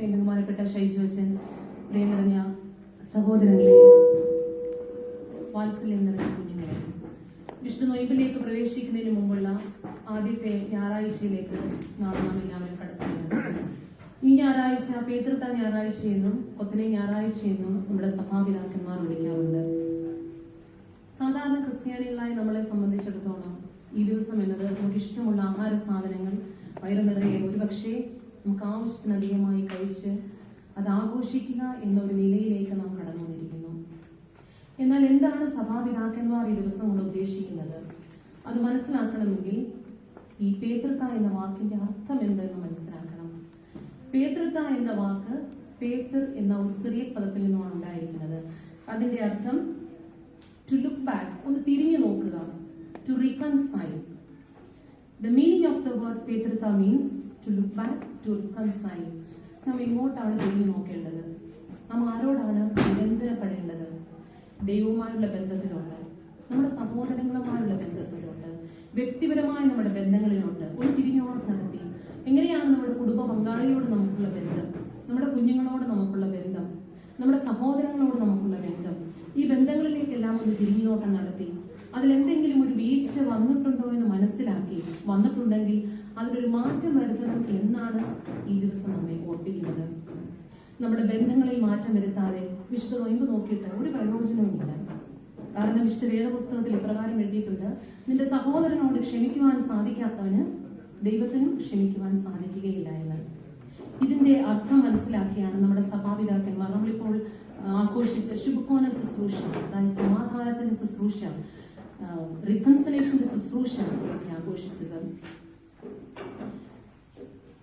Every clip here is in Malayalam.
ബഹുമാനപ്പെട്ട ഷൈജു അച്ഛൻ, പ്രിയ നിറഞ്ഞ സഹോദരങ്ങളെ, വാത്സല്യം നിറഞ്ഞ കുഞ്ഞുങ്ങളെ, വിശുദ്ധ നൊയിമ്പിലേക്ക് പ്രവേശിക്കുന്നതിന് മുമ്പുള്ള ആദ്യത്തെ ഞായറാഴ്ചയിലേക്ക് നാളെ നാം എല്ലാവരും കടക്കുകയാണ്. ഈ ഞായറാഴ്ച പേതൃത്വ ഞായറാഴ്ചയെന്നും കൊത്തനെ ഞായറാഴ്ചയെന്നും നമ്മുടെ സഭാപിതാക്കന്മാർ വിളിക്കാറുണ്ട്. സാധാരണ ക്രിസ്ത്യാനികളായി നമ്മളെ സംബന്ധിച്ചിടത്തോളം ഈ ദിവസം എന്നത് നമുക്ക് ഇഷ്ടമുള്ള ആഹാര സാധനങ്ങൾ വയറു നിറയെ ഒരുപക്ഷെ നമുക്ക് ആവശ്യത്തിനധികമായി കഴിച്ച് അത് ആഘോഷിക്കുക എന്നൊരു നിലയിലേക്ക് നാം കടന്നു വന്നിരിക്കുന്നു. എന്നാൽ എന്താണ് സഭാപിതാക്കന്മാർ ഈ ദിവസം കൊണ്ട് ഉദ്ദേശിക്കുന്നത്? അത് മനസ്സിലാക്കണമെങ്കിൽ ഈ പേതൃത്വ എന്ന വാക്കിന്റെ അർത്ഥം എന്തെന്ന് മനസ്സിലാക്കണം. പേതൃത്വ എന്ന വാക്ക് പേതൃ എന്ന ഒരു സിറിയ പദത്തിൽ നിന്നുമാണ് ഉണ്ടായിരിക്കുന്നത്. അതിന്റെ അർത്ഥം ടു ലുക്ക് ബാക്ക്, ഒന്ന് തിരിഞ്ഞു നോക്കുക, to reconcile. The meaning of the word പേതൃത്വ means to look back, to reconcile. നാം ഇങ്ങോട്ടാണ് തിരിഞ്ഞു നോക്കേണ്ടത്. നാം ആരോടാണ് വിരഞ്ജനപ്പെടേണ്ടത്? ദൈവവുമായുള്ള ബന്ധത്തിലുണ്ട്, നമ്മുടെ സഹോദരങ്ങളുമായുള്ള ബന്ധത്തിലുണ്ട്, വ്യക്തിപരമായ നമ്മുടെ ബന്ധങ്ങളിലുണ്ട്. ഒരു തിരിഞ്ഞോട്ട് നടത്തി എങ്ങനെയാണ് നമ്മുടെ കുടുംബ പങ്കാളിയോട് നമുക്കുള്ള ബന്ധം, നമ്മുടെ കുഞ്ഞുങ്ങളോട് നമുക്കുള്ള ബന്ധം, നമ്മുടെ സഹോദരങ്ങളോട് നമുക്കുള്ള ബന്ധം, ഈ ബന്ധങ്ങളിലേക്കെല്ലാം ഒന്ന് തിരിഞ്ഞോട്ടം നടത്തി അതിലെന്തെങ്കിലും ഒരു വീഴ്ച വന്നിട്ടുണ്ടോ എന്ന് മനസ്സിലാക്കി, വന്നിട്ടുണ്ടെങ്കിൽ അതിലൊരു മാറ്റം വരുത്തണം എന്നാണ് ഈ ദിവസം നമ്മെ ഓർപ്പിക്കുന്നത്. നമ്മുടെ ബന്ധങ്ങളിൽ മാറ്റം വരുത്താതെ വിശുദ്ധ നൊയിമ്പ് നോക്കിയിട്ട് ഒരു പ്രയോജനവുമില്ല. കാരണം വിശുദ്ധ വേദപുസ്തകത്തിൽ ഇപ്രകാരം എഴുതിയിട്ടുണ്ട്, നിന്റെ സഹോദരനോട് ക്ഷമിക്കുവാൻ സാധിക്കാത്തവന് ദൈവത്തിനും ക്ഷമിക്കുവാൻ സാധിക്കുകയില്ല എന്ന്. ഇതിന്റെ അർത്ഥം മനസ്സിലാക്കിയാണ് നമ്മുടെ സഭാപിതാക്കന്മാർ നമ്മളിപ്പോൾ ആഘോഷിച്ച ശുഭകോന ശുശ്രൂഷ, അതായത് സമാധാനത്തിന്റെ ശുശ്രൂഷ, റിക്കൺസിലേഷന്റെ ശുശ്രൂഷ ഒക്കെ ആഘോഷിച്ചത്.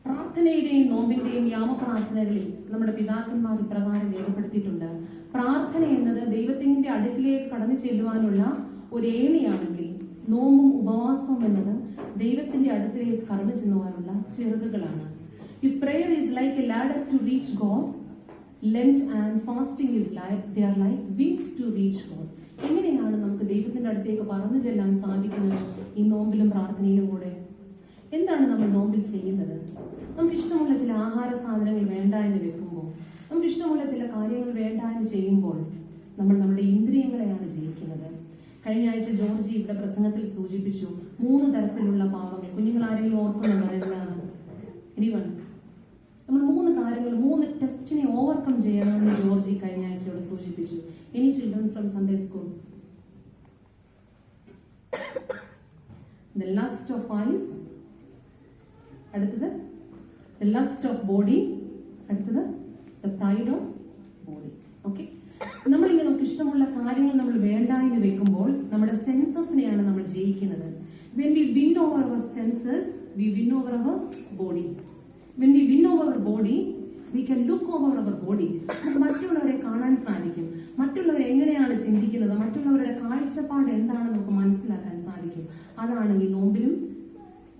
പ്രാർത്ഥനയുടെയും നോമ്പിന്റെയും യാമപ്രാർത്ഥനകളിൽ നമ്മുടെ പിതാക്കന്മാർ ഇപ്രകാരം രേഖപ്പെടുത്തിയിട്ടുണ്ട്, പ്രാർത്ഥന എന്നത് ദൈവത്തിന്റെ അടുക്കിലേക്ക് കടന്നു ചെല്ലുവാനുള്ള ഒരു ഏണിയാണെങ്കിൽ നോമ്പും ഉപവാസവും എന്നത് ദൈവത്തിന്റെ അടുക്കിലേക്ക് കടന്നു ചെല്ലുവാനുള്ള ചിറകുകളാണ്. If prayer is like a ladder to reach God, Lent and fasting is like they are like wings to reach God. എങ്ങനെയാണ് നമുക്ക് ദൈവത്തിന്റെ അടുത്തേക്ക് പറന്നു ചെല്ലാൻ സാധിക്കുന്നത്? ഈ നോമ്പിലും പ്രാർത്ഥനയിലും കൂടെ. എന്താണ് നമ്മൾ നോമ്പിൽ ചെയ്യുന്നത്? നമുക്ക് ഇഷ്ടമുള്ള ചില ആഹാര സാധനങ്ങൾ വേണ്ട എന്ന് വെക്കുമ്പോൾ, നമുക്ക് ഇഷ്ടമുള്ള ചില കാര്യങ്ങൾ വേണ്ട എന്ന് ചെയ്യുമ്പോൾ നമ്മൾ നമ്മുടെ ഇന്ദ്രിയങ്ങളെയാണ് ജയിക്കുന്നത്. കഴിഞ്ഞ ആഴ്ച ജോർജി ഇവിടെ പ്രസംഗത്തിൽ സൂചിപ്പിച്ചു 3 തരത്തിലുള്ള പാപങ്ങൾ. കുഞ്ഞുങ്ങൾ ആരെങ്കിലും ഓർക്കുന്നുണ്ടോ? എന്താണ്? എനിവൺ? നമ്മൾ 3 കാര്യങ്ങൾ, 3 ടെസ്റ്റിനെ ഓവർകം ചെയ്യണമെന്ന് ജോർജി കഴിഞ്ഞ ആഴ്ചയോട് സൂചിപ്പിച്ചു. Any children from Sunday school? The lust of eyes, അടുത്തത് the lust of body, അടുത്തത് the pride of body. Okay, നമ്മളിങ്ങനെ നമുക്ക് ഇഷ്ടമുള്ള കാര്യങ്ങൾ നമ്മൾ വേണ്ട എന്ന് വെക്കുമ്പോൾ നമ്മുടെ സെൻസസിനെയാണ് നമ്മൾ ജയിക്കുന്നത്. When we win over our senses, we win over our body. When we win over our body, we can look over our body. നമുക്ക് മറ്റുള്ളവരെ കാണാൻ സാധിക്കും, മറ്റുള്ളവർ എങ്ങനെയാണ് ചിന്തിക്കുന്നത്, മറ്റുള്ളവരുടെ കാഴ്ചപ്പാട് എന്താണെന്ന് നമുക്ക് മനസ്സിലാക്കാൻ സാധിക്കും. അതാണ് ഈ നോമ്പിലും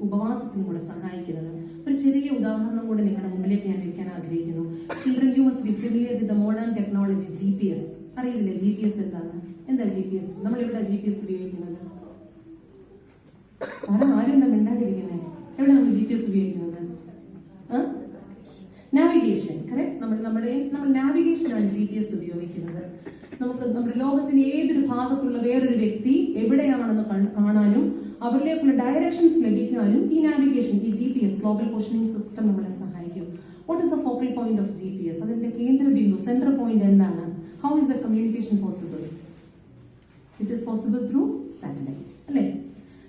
ഉപവാസത്തിനും കൂടെ സഹായിക്കുന്നത്. ഒരു ചെറിയ ഉദാഹരണം കൂടെ നിങ്ങളുടെ മുമ്പിലേക്ക് ഞാൻ വെക്കാൻ ആഗ്രഹിക്കുന്നു. Children, you must be familiar with the modern technology. GPS അറിയില്ലേ? GPS എന്താണ്? എന്താ GPS? നമ്മൾ എവിടെ GPS ഉപയോഗിക്കുന്നത്? ആരും എന്താ മിണ്ടാണ്ടിരിക്കുന്നത്? എവിടെ നമ്മൾ GPS ഉപയോഗിക്കുന്നത്? നാവിഗേഷൻ. കറക്റ്റ്. നമ്മൾ നാവിഗേഷനാണ് GPS ഉപയോഗിക്കുന്നത്. നമുക്ക് നമ്മുടെ ലോകത്തിന്റെ ഏതൊരു ഭാഗത്തുള്ള വേറൊരു വ്യക്തി എവിടെയാണെന്ന് കാണാനും അവരിലേക്കുള്ള ഡയറക്ഷൻസ് ലഭിക്കാനും ഈ നാവിഗേഷൻ, ഈ GPS ഗ്ലോബൽ പൊസിഷനിങ് സിസ്റ്റം നമ്മളെ സഹായിക്കും. What is the focal point of GPS? അതിന്റെ കേന്ദ്ര ബിന്ദു, സെൻട്രൽ പോയിന്റ് എന്താണ്? How is the communication possible? It is possible through satellite, അല്ലേ?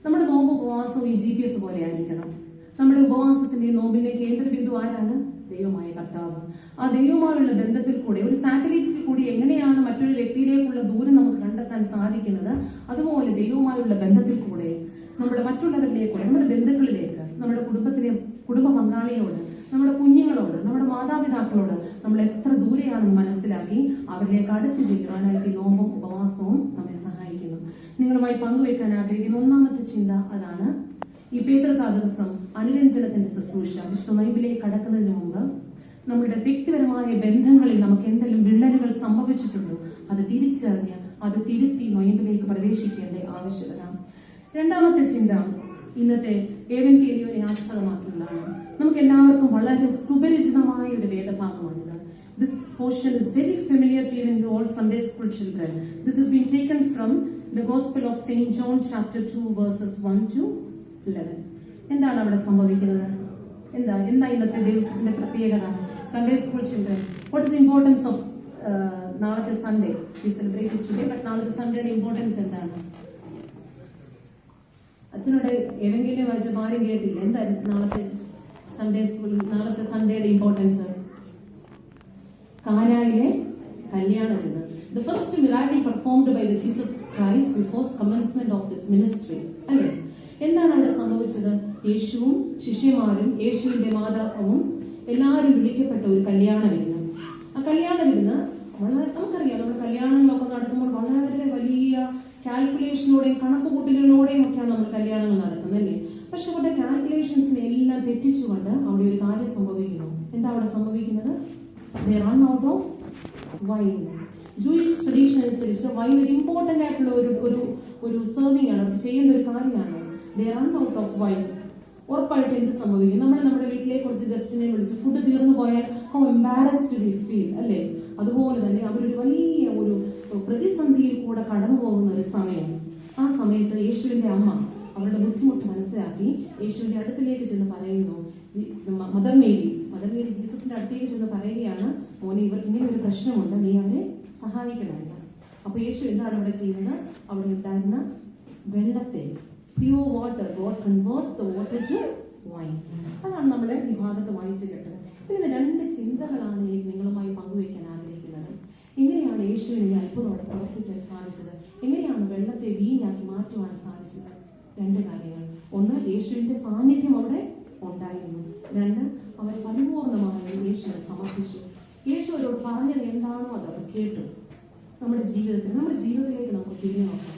നമ്മുടെ നോമ്പ് ഉപവാസവും ഈ GPS പോലെ ആയിരിക്കണം. നമ്മുടെ ഉപവാസത്തിന്റെ നോമ്പിന്റെ കേന്ദ്ര ബിന്ദു ആരാണ്? ദൈവമായ കർത്താവ്. ആ ദൈവമായുള്ള ബന്ധത്തിൽ കൂടെ, ഒരു സാറ്റലൈറ്റിൽ കൂടി എങ്ങനെയാണ് മറ്റൊരു വ്യക്തിയിലേക്കുള്ള ദൂരം നമുക്ക് കണ്ടെത്താൻ സാധിക്കുന്നത്, അതുപോലെ ദൈവമായുള്ള ബന്ധത്തിൽ കൂടെ നമ്മുടെ മറ്റുള്ളവരിലേക്ക്, നമ്മുടെ ബന്ധുക്കളിലേക്ക്, നമ്മുടെ കുടുംബ പങ്കാളിയോട്, നമ്മുടെ കുഞ്ഞുങ്ങളോട്, നമ്മുടെ മാതാപിതാക്കളോട് നമ്മൾ എത്ര ദൂരെയാണെന്ന് മനസ്സിലാക്കി അവരിലേക്ക് അടുത്ത് ചെല്ലുവാനായിട്ട് ഈ നോമ്പും ഉപവാസവും നമ്മെ സഹായിക്കുന്നു. നിങ്ങളുമായി പങ്കുവെക്കാൻ ആഗ്രഹിക്കുന്ന ഒന്നാമത്തെ ചിന്ത അതാണ്. ഈ പേതൃത്വ ദിവസം അനുരഞ്ജനത്തിന്റെ ശുശ്രൂഷ. വിശുദ്ധ നൊയിമ്പിലേക്ക് കടക്കുന്നതിന് മുമ്പ് നമ്മുടെ വ്യക്തിപരമായ ബന്ധങ്ങളിൽ നമുക്ക് എന്തെങ്കിലും വിള്ളലുകൾ സംഭവിച്ചിട്ടുണ്ടോ അത് തിരിച്ചറിഞ്ഞ് അത് തിരുത്തി നൊയിമ്പിലേക്ക് പ്രവേശിക്കേണ്ട ആവശ്യകത. രണ്ടാമത്തെ ചിന്ത ഇന്നത്തെ ഏവൻ കേളിയോനെ ആസ്പദമാക്കിയുള്ളതാണ്. നമുക്ക് നമുക്ക് എല്ലാവർക്കും വളരെ സുപരിചിതമായ ഒരു വേദഭാഗമാണിത്. This portion is very familiar to even all Sunday school children. This has been taken from the Gospel of St. John chapter 2 verses 1 to 11. എന്താണ് അവിടെ സംഭവിക്കുന്നത്? എന്താ ഇന്നത്തെ ദിവസത്തിന്റെ പ്രത്യേകത? Sunday school children, what is the importance of നാളത്തെ Sunday? We celebrate it today, but നാളത്തെ സൺഡേയുടെ ഇമ്പോർട്ടൻസ് എന്താണ്? അച്ഛനോട് എവെങ്കിലും വായിച്ച ആരും കേട്ടില്ല. എന്തായിരുന്നു നാളത്തെ സൺഡേ സ്കൂളിൽ നാളത്തെ സൺഡേയുടെ ഇമ്പോർട്ടൻസ്? കാനായിലെ കല്യാണത്തിന്. The first miracle performed by the Jesus Christ before commencement of his ministry. അല്ലേ? എന്താണ് അവിടെ സംഭവിച്ചത്? യേശുവും ശിഷ്യന്മാരും യേശുവിന്റെ മാതാവും എല്ലാവരും വിളിക്കപ്പെട്ട ഒരു കല്യാണ വിരുന്ന്. ആ കല്യാണ വിരുന്ന് നമുക്കറിയാം, നമ്മുടെ കല്യാണങ്ങളൊക്കെ നടത്തുമ്പോൾ വളരെ വലിയ കാൽക്കുലേഷനോടെയും കണക്കുകൂട്ടലുകളോടെയും ഒക്കെയാണ് നമ്മൾ കല്യാണങ്ങൾ നടത്തുന്നത്, അല്ലേ? പക്ഷെ അവരുടെ കാൽക്കുലേഷൻസിനെ എല്ലാം തെറ്റിച്ചുകൊണ്ട് അവിടെ ഒരു കാര്യം സംഭവിക്കുന്നു. എന്താ അവിടെ സംഭവിക്കുന്നത്? They run out of wine. Jewish tradition അനുസരിച്ച് വൈൻ ഒരു ഇമ്പോർട്ടന്റ് ആയിട്ടുള്ള ഒരു സെർവിംഗ് ആണ്, അവർ ചെയ്യേണ്ട ഒരു കാര്യമാണ്. They run out of wine. ഉറപ്പായിട്ട് എന്ത് സംഭവിക്കും? നമ്മുടെ വീട്ടിലേക്ക് കുറച്ച് ഗസ്റ്റിനെ വിളിച്ച് ഫുഡ് തീർന്നു പോയാൽ ഹൗ എംബാരസ്ഡ് വി ഫീൽ, അല്ലേ? അതുപോലെ തന്നെ അവരൊരു വലിയ ഒരു പ്രതിസന്ധിയിൽ കൂടെ കടന്നു പോകുന്ന ഒരു സമയം. ആ സമയത്ത് യേശുവിന്റെ അമ്മ അവരുടെ ബുദ്ധിമുട്ട് മനസ്സിലാക്കി യേശുവിന്റെ അടുത്തിലേക്ക് ചെന്ന് പറയുന്നു. മദർ മേരി ജീസസിന്റെ അടുത്തേക്ക് ചെന്ന് പറയുകയാണ്, മോനെ, ഇവർക്ക് ഇങ്ങനെ ഒരു പ്രശ്നമുണ്ട്, നീ അവരെ സഹായിക്കണമല്ല. അപ്പൊ യേശു എന്താണ് അവിടെ ചെയ്യുന്നത്? അവിടെ ഉണ്ടായിരുന്ന വെള്ളത്തെ, pure water, God converts the water to wine. അതാണ് നമ്മുടെ ഈ ഭാഗത്ത് വായിച്ചു കേട്ടത്. ഇതിന് രണ്ട് ചിന്തകളാണ് നിങ്ങളുമായി പങ്കുവയ്ക്കാൻ ആഗ്രഹിക്കുന്നത്. എങ്ങനെയാണ് യേശുവിനെ ഈ അത്ഭുതത്തോടെ പ്രവർത്തിക്കാൻ സാധിച്ചത്? എങ്ങനെയാണ് വെള്ളത്തെ വീഞ്ഞാക്കി മാറ്റുവാൻ സാധിച്ചത്? രണ്ട് കാര്യങ്ങൾ. ഒന്ന്, യേശുവിന്റെ സാന്നിധ്യം അവിടെ ഉണ്ടായിരുന്നു. രണ്ട്, അവർ പരിപൂർണമായി യേശുവിനെ സമർപ്പിച്ചു. യേശു അവരോട് പറഞ്ഞത് എന്താണോ അത് അവർ കേട്ടു. നമ്മുടെ ജീവിതത്തിലേക്ക് നമുക്ക് തിരിഞ്ഞു നോക്കാം.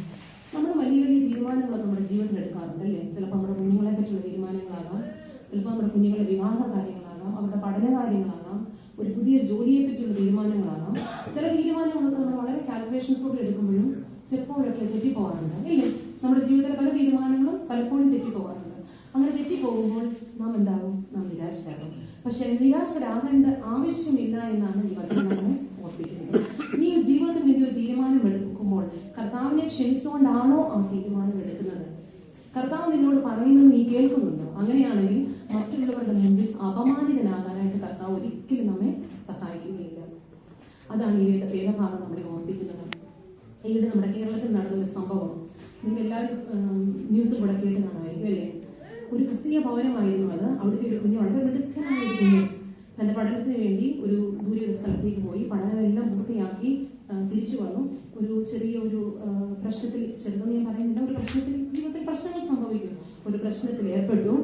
നമ്മൾ വലിയ വലിയ തീരുമാനങ്ങളൊക്കെ നമ്മുടെ ജീവിതത്തിൽ എടുക്കാറുണ്ട്, അല്ലേ? ചിലപ്പോൾ നമ്മുടെ കുഞ്ഞുങ്ങളെ പറ്റിയുള്ള തീരുമാനങ്ങളാകാം, ചിലപ്പോൾ നമ്മുടെ കുഞ്ഞുങ്ങളുടെ വിവാഹ കാര്യങ്ങളാകാം, അവരുടെ പഠന കാര്യങ്ങളാകാം, ഒരു പുതിയ ജോലിയെ പറ്റിയുള്ള തീരുമാനങ്ങളാകാം. ചില തീരുമാനങ്ങളൊക്കെ നമ്മൾ വളരെ കാൽക്കുലേഷൻസോടെ എടുക്കുമ്പോഴും ചിലപ്പോഴൊക്കെ തെറ്റിപ്പോകാറുണ്ട്, അല്ലേ? നമ്മുടെ ജീവിതത്തിലെ പല തീരുമാനങ്ങളും പലപ്പോഴും തെറ്റിപ്പോകാറുണ്ട്. അങ്ങനെ തെറ്റിപ്പോകുമ്പോൾ നാം എന്താകും? നാം നിരാശരാകും. പക്ഷെ നിരാശരാകേണ്ട ആവശ്യമില്ല എന്നാണ് ഈ വചനം നമ്മെ ഓർപ്പിക്കുന്നത്. നീ ജീവിതത്തിൽ നിന്ന് ഒരു തീരുമാനം എടുക്കുമ്പോൾ കർത്താവിനെ ക്ഷണിച്ചുകൊണ്ടാണോ ആ തീരുമാനം എടുക്കുന്നത്? കർത്താവ് നിന്നോട് പറയുന്നത് നീ കേൾക്കുന്നുണ്ടോ? അങ്ങനെയാണെങ്കിൽ മറ്റുള്ളവരുടെ മുമ്പിൽ അപമാനിതനാകാനായിട്ട് കർത്താവ് ഒരിക്കലും നമ്മെ സഹായിക്കുകയില്ല. അതാണ് ഈ വേദഭാഗം നമ്മളെ ഓർപ്പിക്കുന്നത്. ഈയിടെ നമ്മുടെ കേരളത്തിൽ നടന്നൊരു സംഭവം നിങ്ങൾ എല്ലാവരും ന്യൂസിൽ കൂടെ കേട്ട് കാണുമായിരിക്കും, അല്ലേ? ഒരു ക്രിസ്തീയ ഭവനമായിരുന്നു അത്. അവിടുത്തെ ഒരു കുഞ്ഞ്, വളരെ മിടുക്കനായ ഒരു കുഞ്ഞ്, തന്റെ പഠനത്തിന് വേണ്ടി ഒരു ദൂരെ ഒരു സ്ഥലത്തേക്ക് പോയി പഠനമെല്ലാം പൂർത്തിയാക്കി തിരിച്ചു വന്നു. ഒരു ചെറിയ പ്രശ്നത്തിൽ, ചെറുതെന്ന് ഞാൻ പറയുന്നില്ല, ഒരു പ്രശ്നത്തിൽ, ജീവിതത്തിൽ പ്രശ്നങ്ങൾ സംഭവിക്കും. ഒരു പ്രശ്നത്തിൽ ഏർപ്പെട്ടു.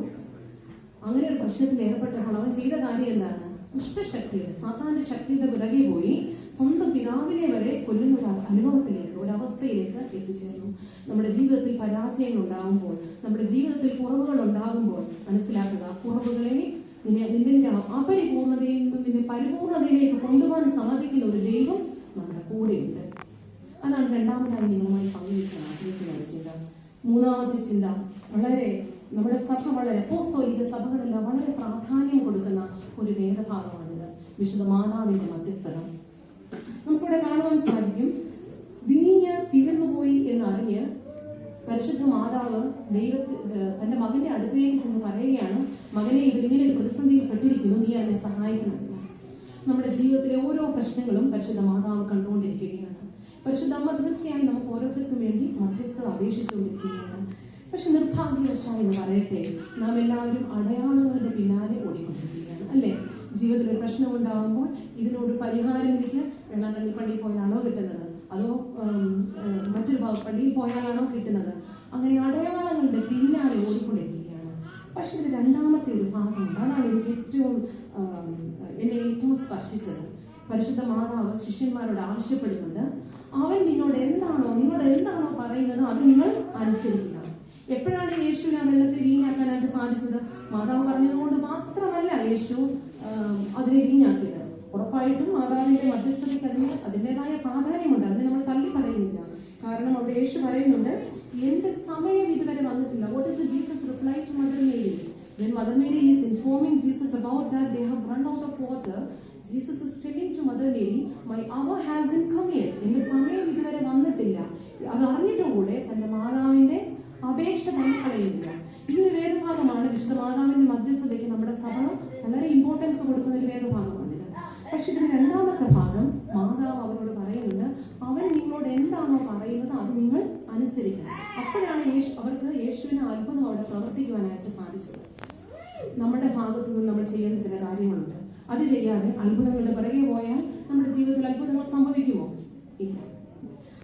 അങ്ങനെ ഒരു പ്രശ്നത്തിൽ ഏർപ്പെട്ടപ്പോൾ അവൻ ചെയ്ത കാര്യം എന്താണ്? ദുഷ്ടശക്തിയുടെ, സാത്താന്റെ ശക്തിയുടെ പിറകെ പോയി സ്വന്തം പിതാവിനെ വരെ കൊല്ലുന്ന ഒരു അനുഭവത്തിലേക്ക്, ഒരു അവസ്ഥയിലേക്ക് എത്തിച്ചേർന്നു. നമ്മുടെ ജീവിതത്തിൽ പരാജയങ്ങൾ ഉണ്ടാകുമ്പോൾ, നമ്മുടെ ജീവിതത്തിൽ കുറവുകൾ ഉണ്ടാകുമ്പോൾ മനസ്സിലാക്കുക, കുറവുകളെ നിന്റെ അപരിപൂർണതയിൽ നിന്ന് നിന്നെ പരിപൂർണതയിലേക്ക് കൊണ്ടുപോകാൻ സാധിക്കുന്ന ഒരു ദൈവം നമ്മുടെ കൂടെയുണ്ട്. അതാണ് രണ്ടാമതായി നിങ്ങളുമായി പങ്കുവയ്ക്കാൻ ആഗ്രഹിക്കുന്ന ചിന്ത. മൂന്നാമത്തെ ചിന്ത, നമ്മുടെ സഭ വളരെ അപ്പോസ്തോലിക സഭകളെല്ലാം വളരെ പ്രാധാന്യം കൊടുക്കുന്ന ഒരു വേദഭാഗമാണിത്. വിശുദ്ധ മാതാവിന്റെ മധ്യസ്ഥത നമുക്കിവിടെ കാണുവാൻ സാധിക്കും. വീഞ്ഞ് തീർന്നുപോയി എന്നറിഞ്ഞ് പരിശുദ്ധ മാതാവ് തന്റെ മകന്റെ അടുത്തേക്ക് ചെന്ന് പറയുകയാണ്, മകനെ, ഇവരിങ്ങനെ ഒരു പ്രതിസന്ധിയിൽ പെട്ടിരിക്കുന്നു, നീ അവനെ സഹായിക്കണമെന്ന്. നമ്മുടെ ജീവിതത്തിലെ ഓരോ പ്രശ്നങ്ങളും പരിശുദ്ധ മാതാവ് കണ്ടുകൊണ്ടിരിക്കുകയാണ്. പരിശുദ്ധ അമ്മ തീർച്ചയായും നമുക്ക് ഓരോരുത്തർക്കും വേണ്ടി മധ്യസ്ഥത അപേക്ഷിച്ചുകൊണ്ടിരിക്കുകയാണ്. പക്ഷെ നിർഭാഗ്യവശായി എന്ന് പറയട്ടെ, നാം എല്ലാവരും അടയാളങ്ങളുടെ പിന്നാലെ ഓടിക്കൊണ്ടിരിക്കുകയാണ്, അല്ലേ? ജീവിതത്തിൽ ഒരു പ്രശ്നം ഉണ്ടാകുമ്പോൾ ഇതിനോട് പരിഹാരം എനിക്ക് വെള്ളാങ്കണ്ണി പള്ളിയിൽ പോയാലാണോ കിട്ടുന്നത്, അതോ മറ്റൊരു പള്ളിയിൽ പോയാലാണോ കിട്ടുന്നത്? അങ്ങനെ അടയാളങ്ങളുടെ പിന്നാലെ ഓടിക്കൊണ്ടിരിക്കുകയാണ്. പക്ഷെ ഇത് രണ്ടാമത്തെ ഒരു ഭാഗമുണ്ട്. അതാണ് എന്നെ ഏറ്റവും സ്പർശിച്ചത്. പരിശുദ്ധ മാതാവ് ശിഷ്യന്മാരോട് ആവശ്യപ്പെടുന്നുണ്ട്, നിങ്ങളോട് എന്താണോ പറയുന്നത് അത് നിങ്ങൾ അനുസരിക്കുക. എപ്പോഴാണ് യേശുവിന് ആ വെള്ളത്തെ വീഞ്ഞാക്കാനായിട്ട് സാധിച്ചത്? മാതാവ് പറഞ്ഞതുകൊണ്ട് മാത്രമല്ല യേശു അതിനെ വീഞ്ഞാക്കിയത്. ഉറപ്പായിട്ടും മാതാവിന്റെ മധ്യസ്ഥതയ്ക്ക് അതിൻ്റെതായ പ്രാധാന്യമുണ്ട്, അതിനെ നമ്മൾ തള്ളി പറയുന്നില്ല. കാരണം അവിടെ യേശു പറയുന്നുണ്ട്, എന്റെ സമയം ഇതുവരെ വന്നിട്ടില്ല. What is the Jesus reply to Mother Mary? When Mother Mary is informing Jesus about that they have run out of water, Jesus is telling to Mother Mary, my hour hasn't come yet. എന്റെ സമയം ഇതുവരെ വന്നിട്ടില്ല. അത് അറിഞ്ഞിട്ടും കൂടെ തന്റെ മാതാവിന്റെ അപേക്ഷ തള്ളിക്കളയുന്നില്ല. ഈ ഒരു വേദഭാഗമാണ് വിശുദ്ധ മാതാവിന്റെ മധ്യസ്ഥതയ്ക്ക് നമ്മുടെ സഭ വളരെ ഇമ്പോർട്ടൻസ് കൊടുക്കുന്ന ഒരു വേദഭാഗമാണ്. പക്ഷെ ഇതിന് രണ്ടാമത്തെ ഭാഗം മാതാവ് അവരോട് പറയുന്നുണ്ട്, അവൻ നിങ്ങളോട് എന്താണോ പറയുന്നത് അത് നിങ്ങൾ അനുസരിക്കണം. അപ്പോഴാണ് അവർക്ക് യേശുവിന് അത്ഭുതം അവിടെ പ്രവർത്തിക്കുവാനായിട്ട് സാധിച്ചത്. നമ്മുടെ ഭാഗത്തു നിന്ന് നമ്മൾ ചെയ്യേണ്ട ചില കാര്യങ്ങളുണ്ട്. അത് ചെയ്യാതെ അത്ഭുതങ്ങളുടെ പിറകെ പോയാൽ നമ്മുടെ ജീവിതത്തിൽ അത്ഭുതങ്ങൾ സംഭവിക്കുമോ? ഇല്ല.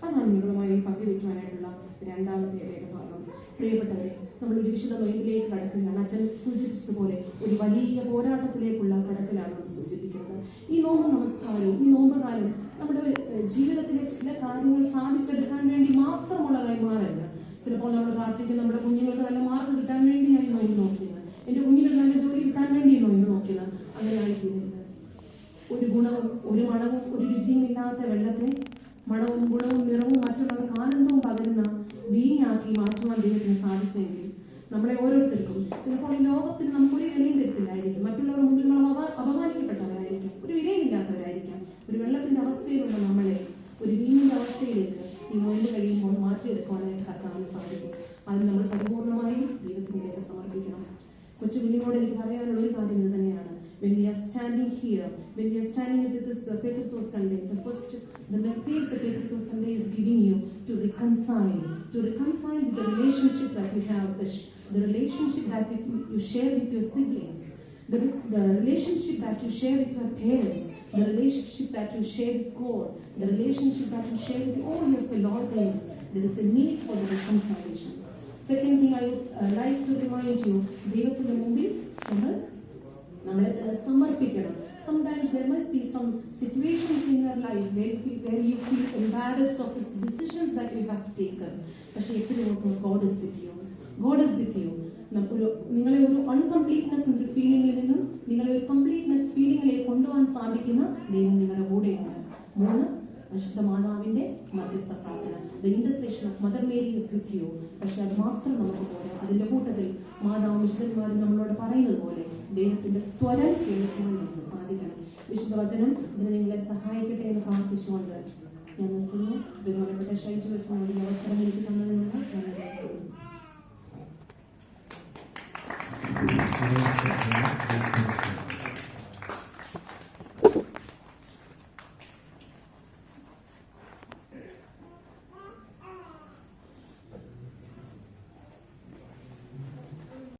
അതാണ് നിങ്ങളുമായി പങ്കുവെക്കുവാനായിട്ടുള്ള രണ്ടാമത്തെ വേദഭാഗം. പ്രിയപ്പെട്ടവരെ, നമ്മൾ ഒരു വിശുദ്ധ നൊയിമ്പിലേക്ക് കടക്കുകയാണ്. അച്ഛൻ സൂചിപ്പിച്ചതുപോലെ ഒരു വലിയ പോരാട്ടത്തിലേക്കുള്ള കടക്കലാണ് നമ്മൾ സൂചിപ്പിക്കുന്നത്. ഈ നോമ്പ് നമസ്കാരവും ഈ നോമ്പുകാലം നമ്മുടെ ജീവിതത്തിലെ ചില കാര്യങ്ങൾ സാധിച്ചെടുക്കാൻ വേണ്ടി മാത്രമുള്ളതായി മാറരുത്. ചിലപ്പോൾ നമ്മൾ പ്രാർത്ഥിക്കും, നമ്മുടെ കുഞ്ഞുങ്ങൾക്ക് നല്ല മാർക്ക് കിട്ടാൻ വേണ്ടിയായി നോമ്പ് നോക്കിയത്, എന്റെ കുഞ്ഞിന് നല്ല ജോലി കിട്ടാൻ വേണ്ടി നോമ്പ് നോക്കിയത്. അങ്ങനെ ആയിത്തീരരുത്. ഒരു ഗുണവും ഒരു മണവും ഒരു രുചിയും ഇല്ലാത്ത വെള്ളത്തെ മണവും ഗുണവും നിറവും മറ്റുള്ളവർക്ക് ആനന്ദവും പകരുന്ന വീഞ്ഞാക്കി മാറ്റുവാൻ ദൈവത്തിന് സാധിച്ചെങ്കിൽ നമ്മളെ ഓരോരുത്തർക്കും ചിലപ്പോൾ ഈ ലോകത്തിൽ നമുക്കൊരു വിലയും തരത്തില്ലായിരിക്കും. മറ്റുള്ളവരുടെ മുമ്പിൽ നമ്മൾ അപമാനിക്കപ്പെട്ടവരായിരിക്കും, ഒരു വിലയില്ലാത്തവരായിരിക്കാം. ഒരു വെള്ളത്തിന്റെ അവസ്ഥയിലുള്ള നമ്മളെ ഒരു വീഞ്ഞിന്റെ അവസ്ഥയിലേക്ക് ഈ നോമ്പ് കഴിയുമ്പോൾ മാറ്റിയെടുക്കുവാനായിട്ട് കർത്താവിന് സാധിക്കും. അതിന് നമ്മൾ പരിപൂർണമായും ദൈവത്തിലേക്ക് സമർപ്പിക്കണം. കൊച്ചു കുഞ്ഞുങ്ങളോട് എനിക്ക് പറയാനുള്ള ഒരു കാര്യം ഇത് തന്നെയാണ്. When we are standing here, when we are standing at this Petrus Sunday, the message that Petrus Sunday is giving you to reconcile with the relationship that you have, the relationship that you share with your siblings, the relationship that you share with your parents, the relationship that you share with God, the relationship that you share with all your fellow beings. There is a need for the reconciliation. Second thing I would like to remind you, ദൈവത്തിന്റെ മുമ്പിൽ നമ്മളെ സമർപ്പിക്കണം. Sometimes there must be some situations in your life where you feel embarrassed of the decisions that you have taken. പക്ഷേ എപ്പോഴും God is with you. God is with you. നിങ്ങളെ ഒരു അൺകംപ്ലീറ്റ്നെസ് ഫീലിംഗിൽ നിന്നും നിങ്ങളെ ഒരു കംപ്ലീറ്റ്നെസ് ഫീലിംഗിലേക്ക് കൊണ്ടുപോകാൻ സാധിക്കുന്ന ദൈവം നിങ്ങളുടെ കൂടെയുണ്ട്. 3, വിശുദ്ധ മാതാവിന്റെ മധ്യസ്ഥ പ്രാർത്ഥന. The intercession of Mother Mary is with you. പക്ഷെ അത് മാത്രം നമുക്ക് പോരാ. അതിന്റെ കൂട്ടത്തിൽ മാതാവും വിശുദ്ധന്മാരും നമ്മളോട് പറയുന്നത് പോലെ ദൈവത്തിന്റെ സ്വരം കേൾക്കുവാൻ നമുക്ക് സാധിക്കണം. വിശുദ്ധ വചനം ഇതിന് നിങ്ങളെ സഹായിക്കട്ടെ എന്ന് പ്രാർത്ഥിച്ചുകൊണ്ട് ഞാൻ നിർത്തുന്നു. ബഹുമാനപ്പെട്ട ഷൈജു വെച്ച് ഈ അവസരം എനിക്ക് തന്നതിനുള്ള നന്ദി.